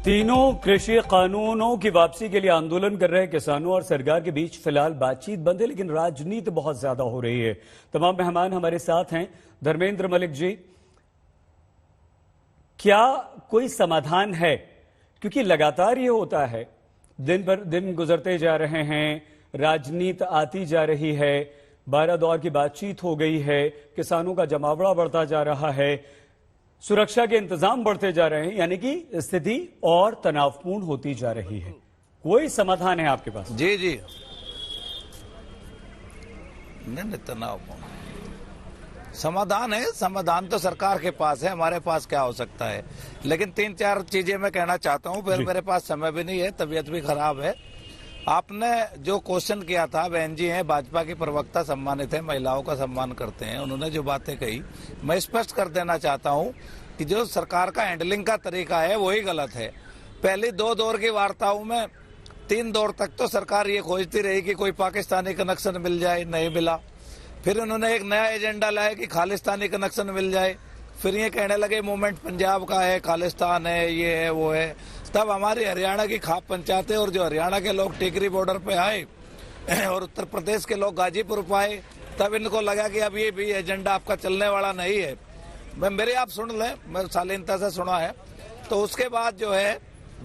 तीनों कृषि कानूनों की वापसी के लिए आंदोलन कर रहे किसानों और सरकार के बीच फिलहाल बातचीत बंद है, लेकिन राजनीति बहुत ज्यादा हो रही है। तमाम मेहमान हमारे साथ हैं। धर्मेंद्र मलिक जी, क्या कोई समाधान है? क्योंकि लगातार ये होता है, दिन भर दिन गुजरते जा रहे हैं, राजनीति आती जा रही है, 12 दौर की बातचीत हो गई है, किसानों का जमावड़ा बढ़ता जा रहा है, सुरक्षा के इंतजाम बढ़ते जा रहे हैं, यानी कि स्थिति और तनावपूर्ण होती जा रही है। कोई समाधान है आपके पास? जी जी, नहीं तनावपूर्ण समाधान है। समाधान तो सरकार के पास है, हमारे पास क्या हो सकता है। लेकिन 3-4 चीजें मैं कहना चाहता हूँ। फिर मेरे पास समय भी नहीं है, तबीयत भी खराब है। आपने जो क्वेश्चन किया था, बहन जी हैं भाजपा की प्रवक्ता, सम्मानित है, महिलाओं का सम्मान करते हैं, उन्होंने जो बातें कही मैं स्पष्ट कर देना चाहता हूं कि जो सरकार का हैंडलिंग का तरीका है वही गलत है। पहली 2 दौर की वार्ताओं में 3 दौर तक तो सरकार ये खोजती रही कि कोई पाकिस्तानी कनेक्शन मिल जाए, नहीं मिला। फिर उन्होंने एक नया एजेंडा लाया कि खालिस्तानी कनेक्शन मिल जाए। फिर ये कहने लगे मूवमेंट पंजाब का है, खालिस्तान है, ये है वो है। तब हमारी हरियाणा की खाप पंचायतें और जो हरियाणा के लोग टिकरी बॉर्डर पे आए और उत्तर प्रदेश के लोग गाजीपुर पे आए, तब इनको लगा कि अब ये भी एजेंडा आपका चलने वाला नहीं है। मेरे आप सुन लें, मैं शालीनता से सुना है। तो उसके बाद जो है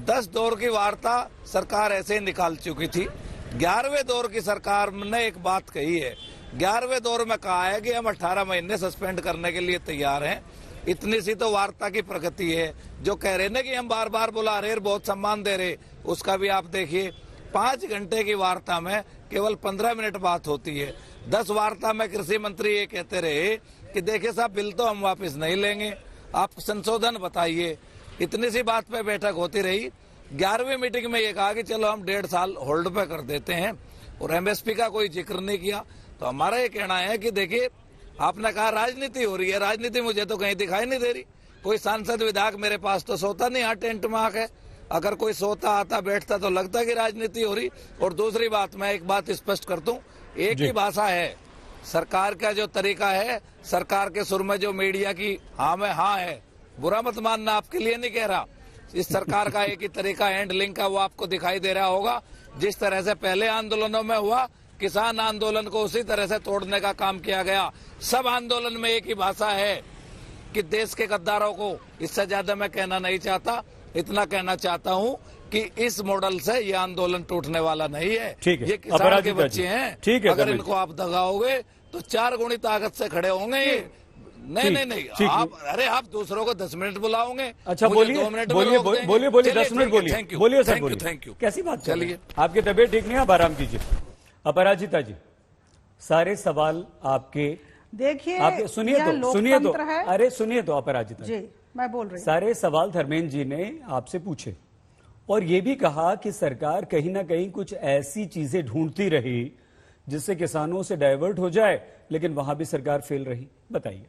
10 दौर की वार्ता सरकार ऐसे ही निकाल चुकी थी। 11वें दौर की सरकार ने एक बात कही है। 11वें दौर में कहा है कि हम 18 महीने सस्पेंड करने के लिए तैयार हैं। इतनी सी तो वार्ता की प्रगति है। जो कह रहे ना कि हम बार बार बुला रहे, बहुत सम्मान दे रहे, उसका भी आप देखिए 5 घंटे की वार्ता में केवल 15 मिनट बात होती है। 10 वार्ता में कृषि मंत्री ये कहते रहे कि देखिए साहब, बिल तो हम वापस नहीं लेंगे, आप संशोधन बताइए। इतनी सी बात पे बैठक होती रही। 11वीं मीटिंग में ये कहा कि चलो हम 1.5 साल होल्ड पे कर देते हैं, और एमएसपी का कोई जिक्र नहीं किया। तो हमारा ये कहना है कि देखिए, आपने कहा राजनीति हो रही है, राजनीति मुझे तो कहीं दिखाई नहीं दे रही। कोई सांसद विधायक मेरे पास तो सोता नहीं, यहाँ टेंट में आके। अगर कोई सोता आता बैठता तो लगता कि राजनीति हो रही। और दूसरी बात, मैं एक बात स्पष्ट कर दूं, एक ही भाषा है। सरकार का जो तरीका है, सरकार के सुर में जो मीडिया की हाँ में हाँ है, बुरा मत मानना, आपके लिए नहीं कह रहा। इस सरकार का एक ही तरीका हैंडलिंग का, वो आपको दिखाई दे रहा होगा। जिस तरह से पहले आंदोलनों में हुआ, किसान आंदोलन को उसी तरह से तोड़ने का काम किया गया। सब आंदोलन में एक ही भाषा है कि देश के गद्दारों को, इससे ज्यादा मैं कहना नहीं चाहता। इतना कहना चाहता हूं कि इस मॉडल से ये आंदोलन टूटने वाला नहीं है। ये किसान के बच्चे हैं, ठीक है। अगर इनको आप दगाओगे तो 4 गुणी ताकत से खड़े होंगे ये। नहीं, आप दूसरों को 10 मिनट बुलाओगे। अच्छा, बोलिए 2 मिनट बोलिए 10 मिनट बोलिए। बोलिए सर, थैंक यू। कैसी बात? चलिए, आपकी तबीयत ठीक नहीं है, आप आराम कीजिए। अपराजिता जी, सारे सवाल आपके। देखिए, आप सुनिए तो अरे सुनिए तो अपराजिता जी, मैं बोल रही हूं। सारे सवाल धर्मेंद्र जी ने आपसे पूछे, और ये भी कहा कि सरकार कहीं ना कहीं कुछ ऐसी चीजें ढूंढती रही जिससे किसानों से डाइवर्ट हो जाए, लेकिन वहां भी सरकार फेल रही। बताइए।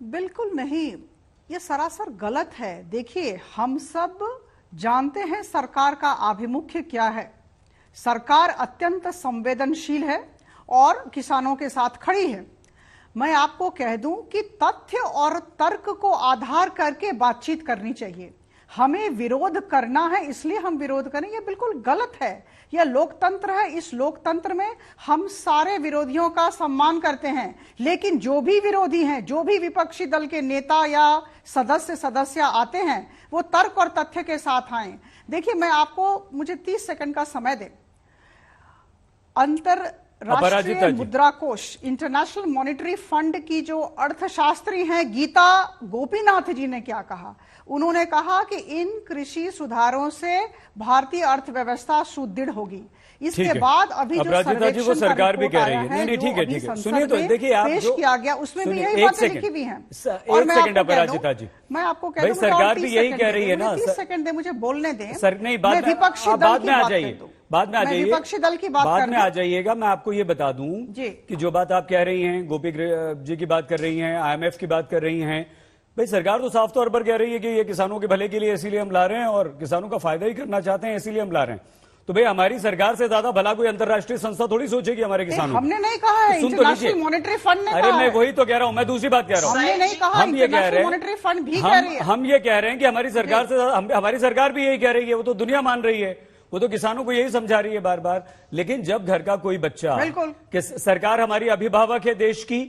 बिल्कुल नहीं, ये सरासर गलत है। देखिए, हम सब जानते हैं सरकार का आभिमुख्य क्या है। सरकार अत्यंत संवेदनशील है और किसानों के साथ खड़ी है। मैं आपको कह दूं कि तथ्य और तर्क को आधार करके बातचीत करनी चाहिए। हमें विरोध करना है इसलिए हम विरोध करें, यह बिल्कुल गलत है। यह लोकतंत्र है, इस लोकतंत्र में हम सारे विरोधियों का सम्मान करते हैं। लेकिन जो भी विरोधी हैं, जो भी विपक्षी दल के नेता या सदस्य आते हैं, वो तर्क और तथ्य के साथ आए। देखिए, मैं आपको, मुझे 30 सेकंड का समय दें। अंतरराष्ट्रीय मुद्रा कोष, इंटरनेशनल मॉनिटरी फंड की जो अर्थशास्त्री हैं गीता गोपीनाथ जी ने क्या कहा? उन्होंने कहा कि इन कृषि सुधारों से भारतीय अर्थव्यवस्था सुदृढ़ होगी। इसके बाद अभी जो सर्वेक्षण को सरकार भी कह रही है, नहीं ठीक है, सुनिए तो, देखिए आप पेश किया गया, उसमें भी यही बातें लिखी हुई हैं। और मैं आपको अपराजिता जी, मैं आपको कह दूं, सरकार भी यही कह रही है ना। 30 सेकंड दे, मुझे बोलने दें सर। नहीं, बाद में आ जाइए, बाद में आ जाइए, विपक्षी दल की बात बाद में आ जाइएगा। मैं आपको ये बता दूं कि जो बात आप कह रही हैं, गोपी जी की बात कर रही हैं, IMF की बात कर रही हैं, भाई सरकार तो साफ तौर पर कह रही है कि ये किसानों के भले के लिए इसीलिए हम ला रहे हैं और किसानों का फायदा ही करना चाहते हैं, इसीलिए हम ला रहे हैं। तो भाई हमारी सरकार से ज्यादा भला कोई अंतर्राष्ट्रीय संस्था थोड़ी सोचेगी हमारे किसानों। हमने नहीं कहा है, सुन तो लीजिए, इंटरनेशनल मॉनेटरी फंड ने अरे कहा मैं है। वही तो कह रहा हूं, मैं दूसरी बात कह रहा हूं। हमने नहीं कहा, हम ये कह रहे इंटरनेशनल हैं, मॉनेटरी फंड भी कह रही है। हम ये कह रहे हैं कि हमारी सरकार से हमारी सरकार भी यही कह रही है, वो तो दुनिया मान रही है, वो तो किसानों को यही समझा रही है बार बार। लेकिन जब घर का कोई बच्चा, बिल्कुल, कि सरकार हमारी अभिभावक है देश की,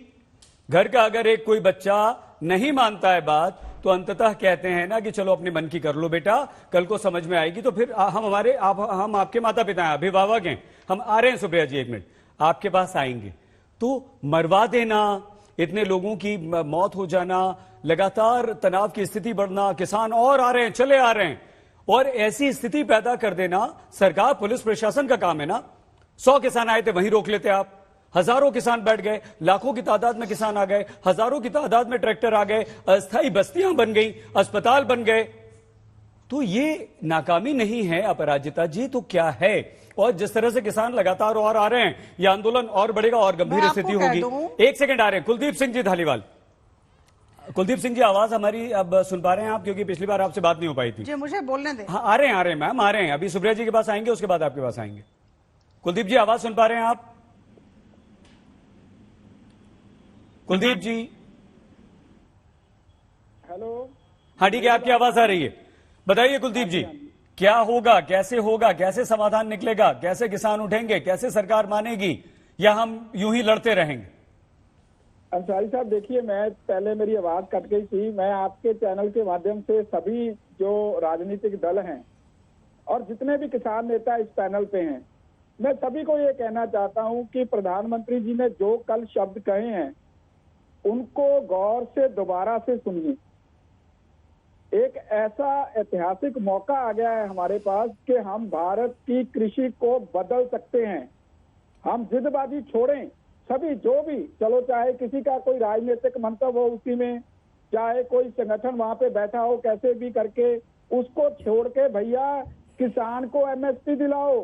घर का अगर एक कोई बच्चा नहीं मानता है बात, तो अंततः कहते हैं ना कि चलो अपने मन की कर लो बेटा, कल को समझ में आएगी। तो फिर हम आपके माता पिता हैं, अभिभावक हैं, हम आ रहे हैं सुप्रिया जी, 1 मिनट आपके पास आएंगे। तो मरवा देना, इतने लोगों की मौत हो जाना, लगातार तनाव की स्थिति बढ़ना, किसान और आ रहे हैं, चले आ रहे हैं, और ऐसी स्थिति पैदा कर देना सरकार पुलिस प्रशासन का काम है ना। 100 किसान आए थे, वहीं रोक लेते आप, हजारों किसान बैठ गए, लाखों की तादाद में किसान आ गए, हजारों की तादाद में ट्रैक्टर आ गए, अस्थायी बस्तियां बन गई, अस्पताल बन गए। तो ये नाकामी नहीं है अपराजिता जी, तो क्या है? और जिस तरह से किसान लगातार और आ रहे हैं, ये आंदोलन और बढ़ेगा और गंभीर स्थिति होगी। 1 सेकंड आ रहे हैं, कुलदीप सिंह जी धालीवाल। कुलदीप सिंह जी, आवाज हमारी अब सुन पा रहे हैं आप? क्योंकि पिछली बार आपसे बात नहीं हो पाई थी जी, मुझे बोलने दें। हाँ, आ रहे हैं मैम, आ रहे हैं। अभी सुप्रिया जी के पास आएंगे, उसके बाद आपके पास आएंगे। कुलदीप जी, आवाज सुन पा रहे हैं आप? कुलदीप जी, हेलो। हाँ ठीक है, आपकी आवाज आ रही है। बताइए कुलदीप जी, क्या होगा, कैसे समाधान निकलेगा, कैसे किसान उठेंगे, कैसे सरकार मानेगी, या हम यूं ही लड़ते रहेंगे? अंसारी साहब, देखिए, मैं पहले मेरी आवाज कट गई थी। मैं आपके चैनल के माध्यम से सभी जो राजनीतिक दल हैं और जितने भी किसान नेता इस पैनल पे हैं, मैं सभी को ये कहना चाहता हूं कि प्रधानमंत्री जी ने जो कल शब्द कहे हैं, उनको गौर से दोबारा से सुनिए। एक ऐसा ऐतिहासिक मौका आ गया है हमारे पास कि हम भारत की कृषि को बदल सकते हैं। हम जिदबाजी छोड़ें, सभी जो भी, चलो चाहे किसी का कोई राजनीतिक मंतव्य हो उसी में, चाहे कोई संगठन वहां पे बैठा हो, कैसे भी करके उसको छोड़ के भैया किसान को एमएसपी दिलाओ,